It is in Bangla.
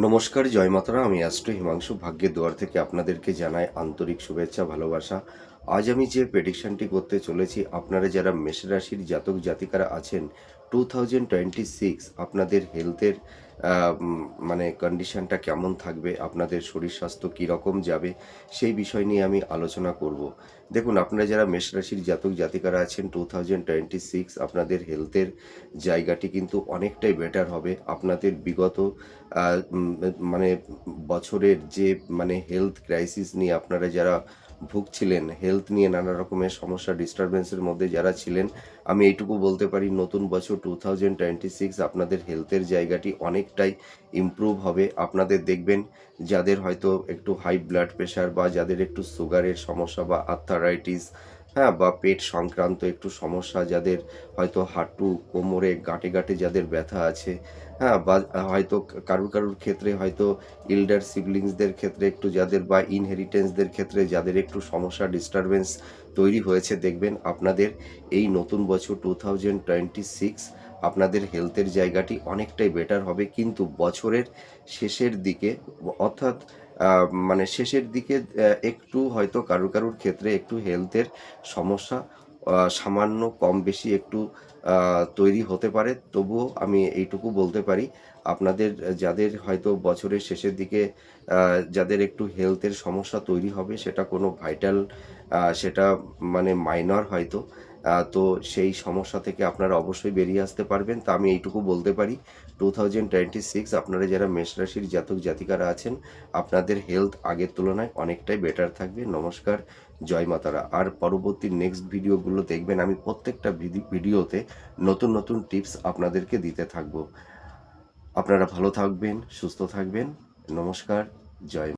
নমস্কার, জয় মাতারা। আমি অ্যাস্ট্রো হিমাংশু ভাগ্যের দুয়ার থেকে আপনাদেরকে জানাই আন্তরিক শুভেচ্ছা, ভালোবাসা। আজ আমি যে প্রেডিকশনটি করতে চলেছি, আপনারা যারা মেষ রাশির জাতক জাতিকারা আছেন, 2026 আপনাদের হেলথের মানে কন্ডিশনটা কেমন থাকবে, আপনাদের শরীর স্বাস্থ্য কীরকম যাবে, সেই বিষয় নিয়ে আমি আলোচনা করব। দেখুন, আপনারা যারা মেষ রাশির জাতক জাতিকারা আছেন, 2026 আপনাদের হেলথের জায়গাটি কিন্তু অনেকটাই বেটার হবে। আপনাদের বিগত মানে বছরের যে হেলথ ক্রাইসিস নিয়ে আপনারা যারা ভুগছিলেন, হেলথ নিয়ে নানা রকমের সমস্যা ডিস্টারবেন্সের মধ্যে যারা ছিলেন, আমি এইটুকু বলতে পারি নতুন বছর 2026 আপনাদের হেলথের জায়গাটি অনেকটাই ইমপ্রুভ হবে। আপনাদের দেখবেন যাদের হয়তো একটু হাই ব্লাড প্রেশার বা যাদের একটু সুগারের সমস্যা বা আর্থারাইটিস, হ্যাঁ, বা পেট সংক্রান্ত একটু সমস্যা, যাদের হয়তো হাঁটু কোমরে গাঁটে গাঁটে যাদের ব্যথা আছে, হ্যাঁ, বা হয়তো কারুর কারুর ক্ষেত্রে হয়তো ইল্ডার সিবলিংসদের ক্ষেত্রে একটু যাদের বা ইনহেরিটেন্সদের ক্ষেত্রে যাদের একটু সমস্যা ডিস্টারবেন্স তৈরি হয়েছে, দেখবেন আপনাদের এই নতুন বছর 2026 আপনাদের হেলথের জায়গাটি অনেকটাই বেটার হবে। কিন্তু বছরের শেষের দিকে, অর্থাৎ শেষের দিকে একটু হয়তো কারুর কারুর ক্ষেত্রে একটু হেলথের সমস্যা সামান্য কম বেশি একটু তৈরি হতে পারে। তবুও আমি এইটুকু বলতে পারি, আপনাদের যাদের হয়তো বছরের শেষের দিকে যাদের একটু হেলথের সমস্যা তৈরি হবে, সেটা কোনো ভাইটাল, সেটা মাইনর হয়তো, তো সেই সমস্যা থেকে আপনারা অবশ্যই বেরিয়ে আসতে পারবেন। তা আমি এইটুকু বলতে পারি, 2026 আপনারা যারা মেষ রাশির জাতক জাতিকারা আছেন, আপনাদের হেলথ আগের তুলনায় অনেকটাই বেটার থাকবে। নমস্কার, জয় মাতারা। আর পরবর্তী নেক্সট ভিডিওগুলো দেখবেন, আমি প্রত্যেকটা ভিডিওতে নতুন নতুন টিপস আপনাদেরকে দিতে থাকবো। আপনারা ভালো থাকবেন, সুস্থ থাকবেন। নমস্কার, জয়